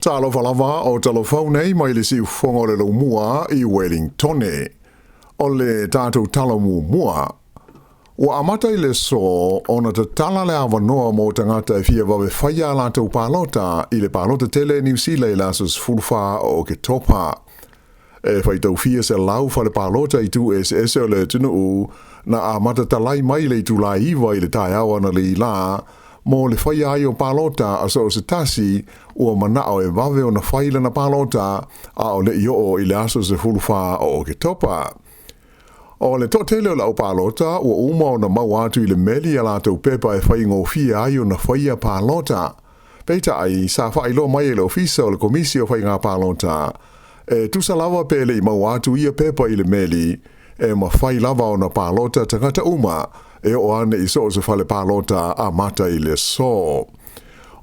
Tala Fou o Tala Fou nei mai le si fonga le mua I Wellington o le tātou tala mua. Ua amatai le so ona te tala le awanoa mo tangata e fia wawe whaia lātou pālota I le pālota tele New Zealand lasas fulfa o ke topa. E whaitau fia se lau whale pālota I tu SS o le tunu u na amata talai mai le tu la iwa I le tai awana le la mo le whaia ai o pālota a so se tasi ua manao e wawe o na whaila na pālota a o le io I le aso se fulfa o ke topa. O le totele o lau pālota ua uma o na mau atu I le meli a lātou pepa e whaingo fia ai o na whaia pālota. Peita ai sa whailo mai e le ofisa o le komisi o whainga pālota. E tusa lava pe le I mau atu ia pepa I le meli e ma whai lava o na pālota tangata uma e o ane I so se whale pālota a mata I le so.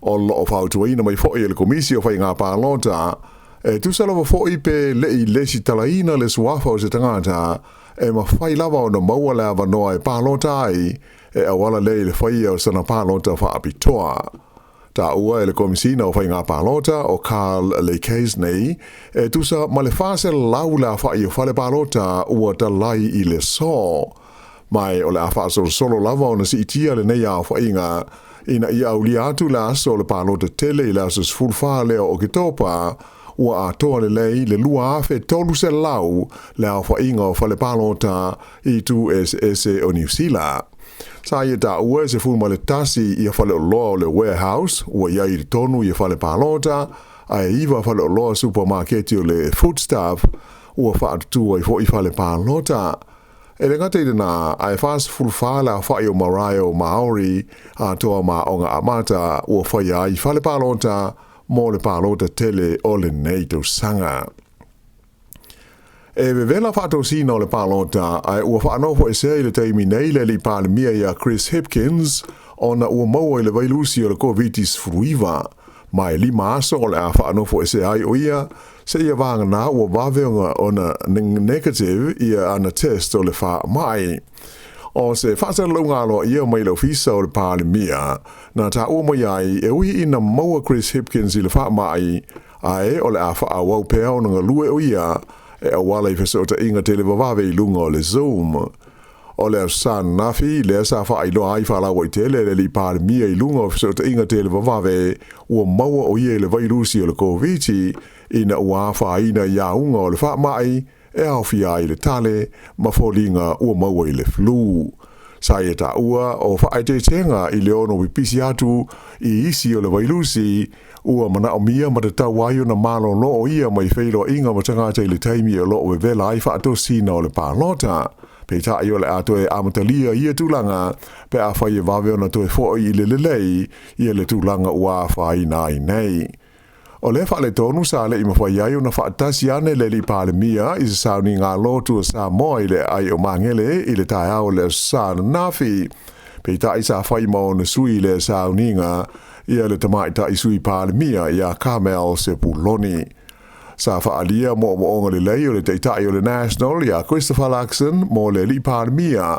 O lo o whautuaina mai fo I le komisi o whainga pālota e tusa lava fo I pe le I lesi talaina le suafa o se tangata e ma whai lava o na maua le avanoa e pālota ai e awala le le whaia o sana pālota whaapitoa. Ta ua e le komisina o whainga pālota o Carl Le Casney e tusa ma le whase lau la whai o whale pālota ua talai I le so. Mai o le awha solo lava o na si itia le nei a whainga ina I au li atu la aso le pālota tele I la asos fulfa leo o ke topa ua a toa le lei le lua afe tolu se lau le a whainga o whale pālota I tu SS o New Zealand. Sa ia ta ua se fulma le tasi I a whale o loa o le warehouse ua ia I tonu I a whale pālota a e iwa whale o loa supermarketi o le foodstuff ua whaatutua I fo I whale pālota. E le ngate na ai fast fulfa la whai o marae o Maori a toa ma o ngā amata ua whai ai whale pālota mo le pālota tele o le nei tau sanga. E vela whātou sina o le pālota ai ua whaanofo e se I le teimi nei le li pālemia ia Chris Hipkins o na ua maua I le vailusi o le COVID-19 fruiva. Mai lima aso o le a whaanofo e se ai o ia se ia vanga na ua waweonga o na negative ia ana test o le wha mai. O se whaasara launga aloa ia mai lau fisa o le pālemia na ta ua mai ai e ui ina maua Chris Hipkins I le wha mai ai o le a wha awau pea o nga lue o ia e awala I fesota inga tele wawawe I lunga o le Zoom. O le san nafi le sa wha I loa ai whala wa I tele le li pālemia I lunga o fesota inga tele wawawe ua maua o ia le vairusi o le COVID ina ua wha ina ia unga o le wha mai e au fia I le tale ma fōlinga ua maua I le flu. Sa ia ta ua o wha te tenga I le ono wipisi atu I isi o le vairusi ua mana o mia ma te tau ai o na malo no o ia mai whairo inga ma tangata I le taimi o lo o vela ai wha ato sina o le pālota. Pe ta I o le ato e amatalia ia tūlanga pe a whai e wawe o na toe fōi I le lelei ia le tūlanga ua whai nai nei. O le wha le tonu sa le I mawhai ai o na whaatasi ane le li pālemia I se sauni ngā lotu o Sāmoa I le ai o mangele I le tai au le sāna nafi. Pe ta I sa whai mao na sui le sauni ngā ia le tamai ta I sui pālemia ia Carmel se puloni. Sa whaalia mo onga le lei o le teitai o le National ia Christopher Luxon mo le li pālemia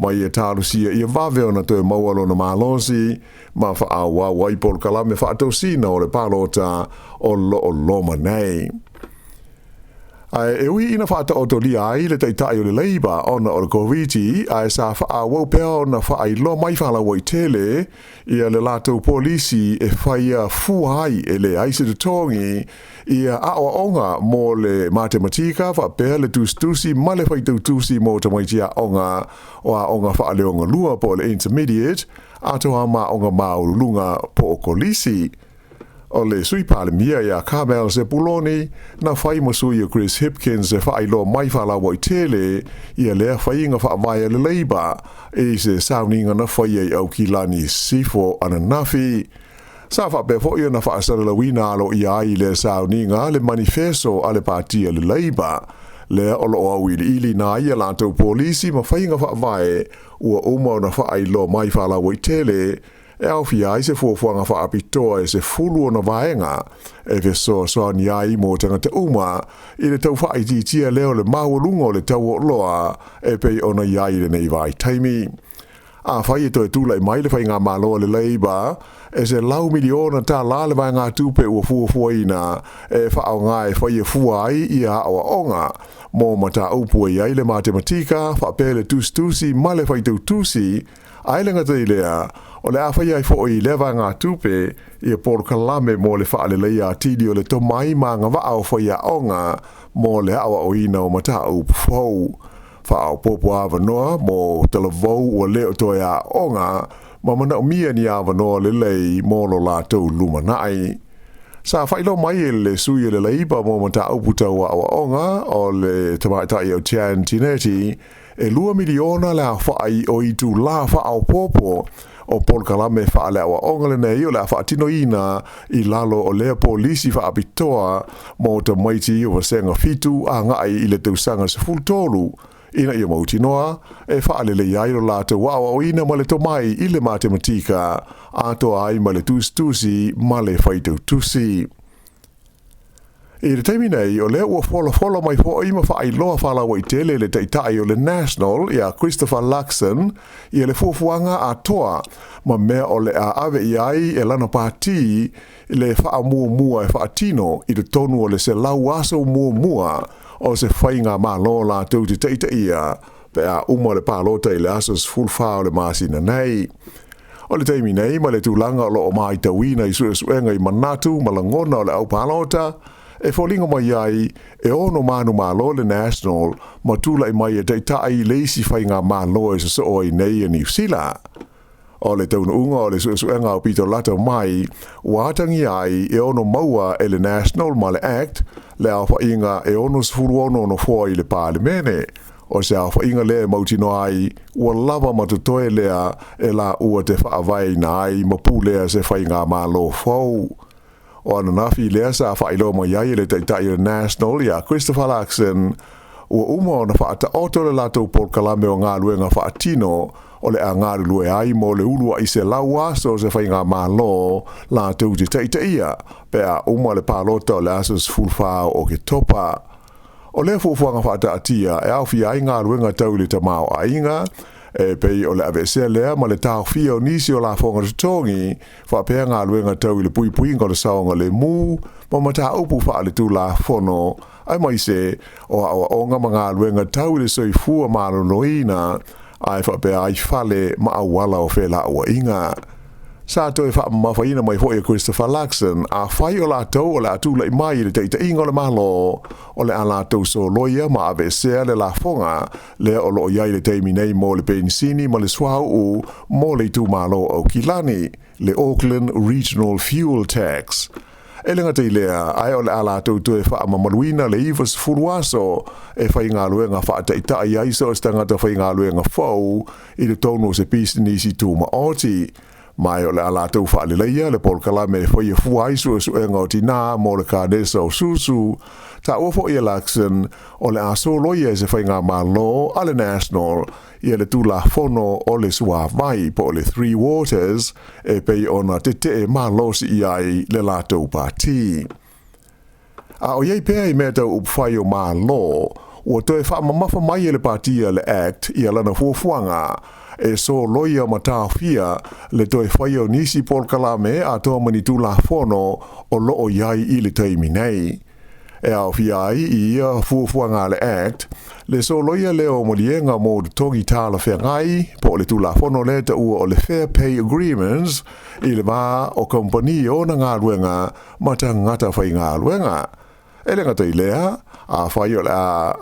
mai e tārusia ia wawe o na toe maualo na mālosi ma whaawa waipol kalame whaatosina o le pālota o loma nei. Ai e ui ina whaata o toli ai le teitai o le leiba ona o le COVID ai sa whaawau pea o na whailo mai whala wai tele ia le lātou polisi e whaia fuai e le aise te tongi ia awa onga mo le matematika whapea le tustusi ma le whaitau tusi mo tamaitia onga o a onga whaaleonga lua po le intermediate atoa ma onga maulunga po o kolisi. O le sui pālemia ia Carmel se puloni na whai masui o Chris Hipkins e whailo mai whala wai tele ia lea whainga whaamaya le leiba e se sauninga na whai ei au ki lani sifo ana nafi. Sa whape fo ia na whaasara la wina alo ia ai le sauninga le manifesto ale pātia le leiba. Lea olo o au ili na ia lantou polisi ma whainga whaamaya ua uma na whailo mai whala wai tele e au fia ai se fuafuanga whaapitoa e se fulu o na vaenga e ke soa ni ai mo tangata uma I le tau whaititia leo le maua lungo le tau o loa e pei ona iai le nei vai taimi. a fai to tu lai mai le fai ngā malo le leiba e se lau miliona ta la le vai ngā tupe ua fuafuaina e whaau ngā e fai e fuai i a awa onga mō mata upu e ai le matematika whapele tusi ma le fai tau tusi ai le ngata lea o le a fai ai fo i le vai ngā tupe i a por kalame mō le wha le leia tidi o le to mai ma ngā wa au fai a onga mō le awa oina o mata upu fau whaau popo awa noa mō talavou o leo toi a onga ma mana umia ni awa noa le lei mō lo lātou lumanai. Sa whailo mai e le sui le leiba mō mata upu tau awa onga o le tamaitai o Tian Tineti e 2 miliona le a whaai o i tu la whaau popo o Paul Kalame wha le awa onga le nei o le a wha tino ina i lalo o lea polisi wha apitoa mō ta maiti o wasenga fitu a ngai i le tausanga se fultolu ina ia mauti noa e whaalele iai o lātou wawa o ina ma le tomai i le matematika a toa ai ma le tusi ma le whaitau tusi. I le taimi nei o lea ua whola mai fo ima whaai loa whala wa i tele le taitai o le National i a Christopher Luxon i le fuafuanga a toa ma mea o le a ave iai e lana pāti i le wha mua e wha tino i le tonu o le se lau aso mua o se whainga mā loa lātou te teita ia pe a uma le pālota i le asos fulwha o le māsina nei. O le taimi nei ma le tūlanga o lo o mai tawina i suenga i manatu ma la ngona o le au pālota e wholinga mai ai e ono manu mā loa le National ma tūla i mai e teitai leisi whainga mā loa e so o i nei e New Zealand. O le tauna unga o le suenga o pito lata mai wātangi ai e ono maua e le National ma le Act le au whainga e ono sfuru ono no fua i le Parlimene. O se au whainga le mautino ai ua lava matutoe lea e la ua te whaavai na ai ma pūlea se whainga mā lo fau. O ana nafi lea sa whailo mai ai le taitai o National i a Christopher Luxon ua uma o na whaata oto le lato Paul Kalame o ngā luenga whaatino o le a ngāru lue ai mo le ulua i se lau aso se whainga mā lo la tau te teitaia pe a uma le pālota o le asos fulwhao o ke topa. O le fuafuanga whaata atia e au fia ai ngā luenga tau le tamao a inga e pei o le avesea lea ma le tau fia o nisi o la whonga tutongi whapea ngā luenga tau i le pui ngā saonga le mū ma mata upu wha le tū la whono ai mai se o awa onga ma ngā luenga tau le soi fua maro noina ai whapea ai whale ma awala o whela ua inga. Sa toi wha mawhaina mai hoi Christopher Luxon a whai o lātou o le atula i mai le teita inga o le malo o le a lātou so loia ma ave sea le la whonga le o lo iai le teimi nei mo le pensini ma le swau u mo le tu malo o Kilani le Auckland Regional Fuel Tax. E le ngata i lea, ai o le ala tau tue wha mamaluina le iwas furuaso e whai ngā luenga wha taita i aiso e stangata whai ngā luenga whau i le tono se pisi nisi tūma oti. Mai o le ala tau wha le leia le Paul Kalame whai e fuaisu e suenga o tina mo le kānesa o susu ta uafo i Luxon o le aso loia e se whai ngā malo a le National i le tūla whono o le sua vai po le Three Waters e pei ona te te e malo si i ai le lātou pāti. A o iei pēa i mea tau upwhai o malo o toi wha mamafa mai e le pātia le Act i alana fuafuanga e so loia matawhia le toi whai o nisi Paul Kalame a toa mani tūla whono o loo iai i le taimi nei. E au fiai i ia fuafuanga le Act, le so loia leo molienga mo tongi tala whengai, po le tūla whono le ta ua o le Fair Pay Agreements, i le mā o kompani o na ngā luenga, mata ngata whai ngā luenga. E le ngata i lea, a whai o le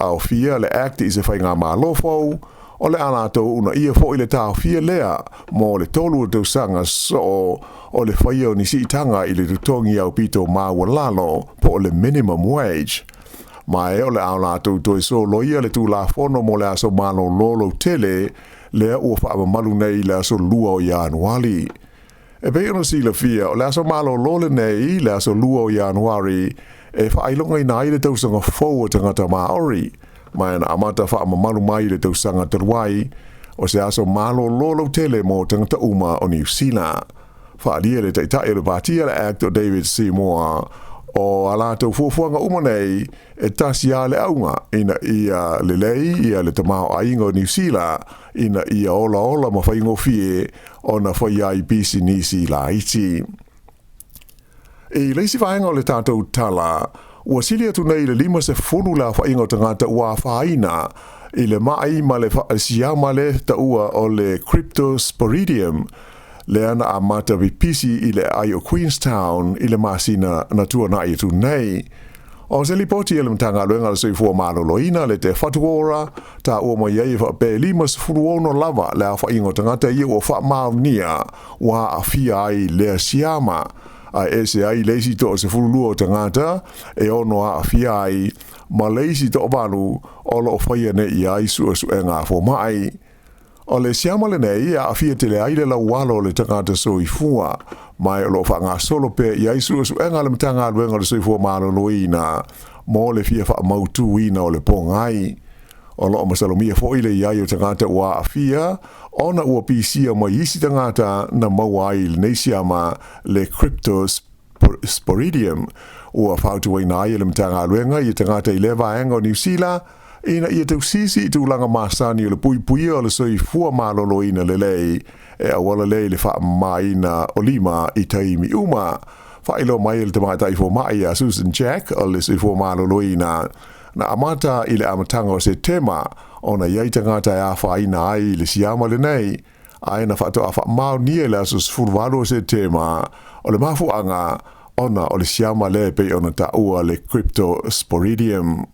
au fia le Act i se whai ngā mā lofau, o le ana tau una ia fo i le tau fia lea, mo le tolu o tau sanga so o le whaia ni si itanga i le tutongi au pito māua lalo po o le minimum wage. Mai o le au lātou toi so loia le tū la whono mo le aso malo lolo tele lea ua wha malu nei le aso lua o Januari. E pei ona si la fia o le aso malo lolo nei le aso lua o Januari e whailonga i nai le tausanga fau o tangata Māori. Mai na amata wha malu mai le tausanga taruai o se aso malo lolo tele mo tangata uma o New Zealand. Whaalia le taitai le Pātia le Act o David Sāmoa o ala tau fuafuanga umanei e tasia le aunga ina ia le lei ia le tamao ainga o New Zealand ina ia ola ma whaingo fie o na whai ai bisi nisi la iti. E leisi whainga o le tātou tala, ua sili atu nei le 5 la whainga o tangata ua whaina i le mai ma le siama le taua o le Cryptosporidium le ana a mata vipisi i le ai o Queenstown i le masina na tua na i tu nei. O se li poti e le mtanga luenga le soi fua maloloina le te whatuora ta ua mai ei wha pe 5 lava le a whaingo tangata i ua wha maonia wa a fia ai le siama a ese ai leisi to se fululua o tangata e ono a fia ai ma leisi to balu o lo whaia ne i ai sua suenga fo mai. O le siama le nei a fia te le aile la walo le tangata soi fua mai o lo whanga solo pe i ai sua suenga le mtanga luenga le soi fua maloloina mo le fia wha mautu ina o le pongai. O lo masalomia fo ile i ai o tangata ua a fia ona ua pisia ma isi tangata na mawai le nei siama le Cryptosporidium ua whautu wai na ai le mtanga luenga i tangata i lewa enga o New Zealand ina ia tau sisi i tūlanga māsani o le pui o le soi fua maloloina le lei e awala lei le wha maina o lima i taimi uma. Whailo mai le tamatai fo mai a Susan Jack o le soi fua maloloina na amata i le amatanga o se tema o na iai tangata e a whaina ai le siama le nei aina whato a wha mao nie le asus furwalo o se tema o le mafuanga ona o le siama le pe ona ta ua le Cryptosporidium.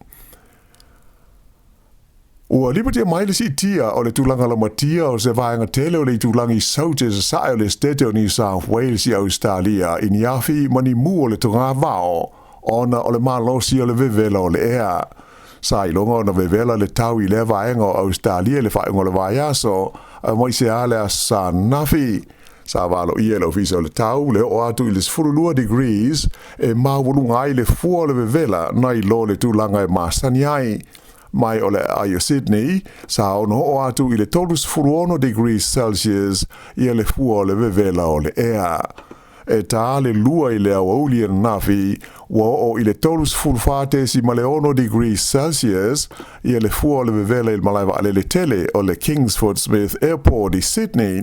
Ua lipatia mai le si tia o le tūlanga la matia o se vaenga tele o le tūlangi saute sa sae o le stete o New South Wales i Australia i niafi mani mu o le tunga vao ona o le malosi o le vevela o le ea. Sa ilonga o na vevela le tau i le vaenga o Australia le whaenga o le vaiaso a mai se ale a sa nafi. Sa valo ia le ofisa o le tau le o atu i le 12 degrees e mawulunga ai le fua o le vevela na i lo le tūlanga e masani ai. Mai o le ai o Sydney, sa ono o atu i le 12 degrees Celsius i le fua o le vevela o le ea. E tā le lua i le awauli e nafi, wa o i le 12 ma le 1 degrees Celsius i le fua o le vevela i malaiwa ale le tele o le Kingsford Smith Airport i Sydney.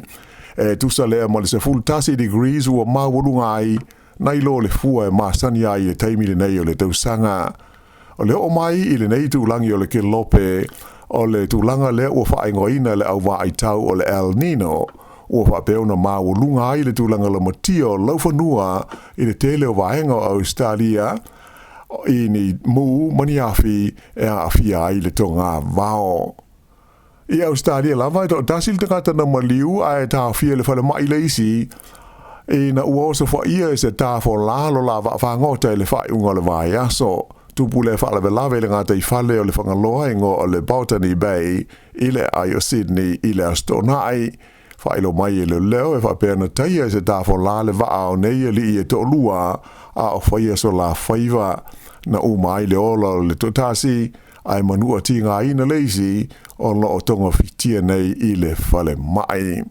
E tusa lea ma le se 10 degrees ua mawulunga ai, na i lo le fua e masani ai e taimi le nei o le tausanga. O le o mai i le nei tūlangi o le Kilope, o le tūlanga le ua whaingoina le au wa ai tau o le El Nino, ua whapeona mawulunga ai le tūlanga la matia o laufanua i le tele o waenga o Australia, i ni mu maniafi e a awhia ai le tonga vao. I Australia lava i to tasil te kata na maliu a e tā awhia le whale mai leisi, i na ua osa whaia e se tā fo lalo lava whangota i le whaiunga le vai aso. Tupu le whaalawe lawe le ngata i whale o le whangaloa ingo o le Botany Bay i le ai o Sydney i le Astonai. Whailo mai e le leo e whapena taia se tāwho la le waa o nei e li i e to lua a o whaia so la whaiva na umai le ola o le totasi ai manua ti ngā ina leisi o lo o tonga fitia nei i le whale mai.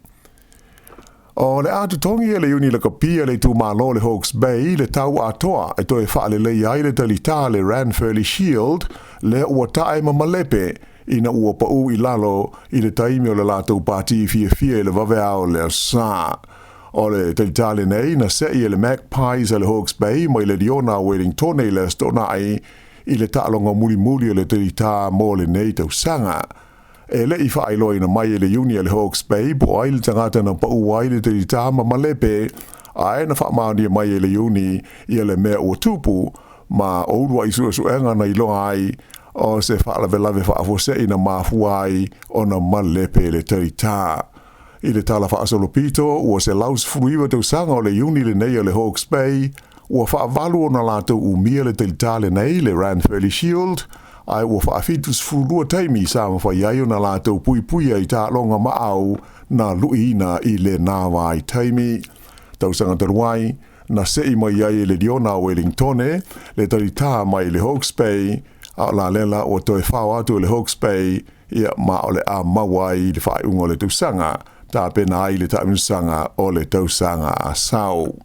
O le atu tongi e le uni le kapia le tu malo le Hawke's Bay le tau atoa e toi whaale le iai le talita le Ranfurly Shield le ua tae mamalepe ina ua pau i lalo i le taimi o le latou pati fia le vaveao le sa. O le talita le nei na se i le Magpies le Hawke's Bay mai le Diona Wellington le stonai i le taalonga muli o le talita mo le nei tau sanga. E le i whaeloi na mai le uni le Hawke's Bay po ai le tangata na pau ai le te tama malepe a e na whaamani mai le uni i le mea ua tupu ma ourua i suenga na iloa ai o se whaalawe whaafose i na mafua ai o na malepe le terita. I le tala whaasolopito ua se laus furuiwa tau sanga o le uni le nei le Hawke's Bay ua whaavalu o na lato umia le terita le nei le Ranfurly Shield ai ua whaafitus furua taimi sa mawhai o na lātou pui ai tā longa maau na luina i le nāwa ai taimi. Tausanga taruai, na sei mai ai le Diona Wellington le tarita mai le Hawke's Bay, a la lela o toi whao atu le Hawke's Bay, ia ma o le a mawai le whaiungo le tausanga, tā pena ai le tauminsanga o le tausanga a sau.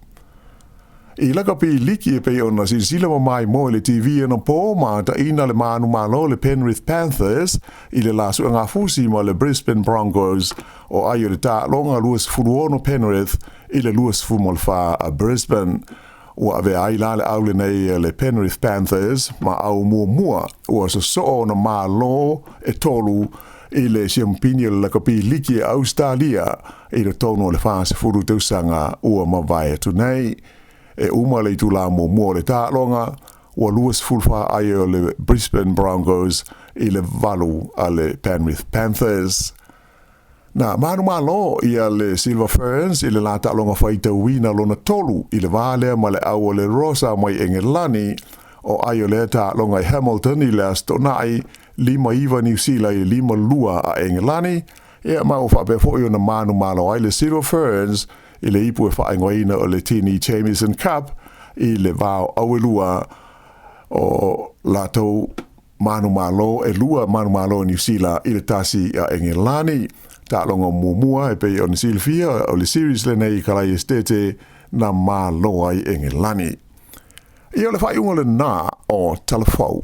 I laka pi liki e pe ona sila mai mo le TV na po ma ta ina le manu malo le Penrith Panthers i le lasu ngā fusi mo le Brisbane Broncos o aio le ta longa luas furuono Penrith i le luas fumolfa a Brisbane. Ua ave ai la le au le nei le Penrith Panthers ma au mua ua so na malo e tolu i le siampini le laka pi liki e Australia i le tono le fase furu tausanga ua mawai tunei. E uma le tula mua le tālonga, ua luas fulfa ai o le Brisbane Broncos i le valu a le Penrith Panthers. Na manu malo ia le Silver Ferns i le la tālonga whaita wina lona tolu i le vale ma le au le Rosa mai Engelani o ai o le tālonga i Hamilton i le astonai 5 New Zealand i 5 lua a Engelani ia mau whapefo i na manu malo ai le Silver Ferns i le ipu e whaingoina o le Tini Champions Cup i le vau awelua o latou manu malo e lua manu malo New Zealand i le tasi a Engelani. Ta longa mua e pe o ni silfia o le series le nei kalai estete na malo ai Engelani. I o le whaiunga le nā o Tala Fou.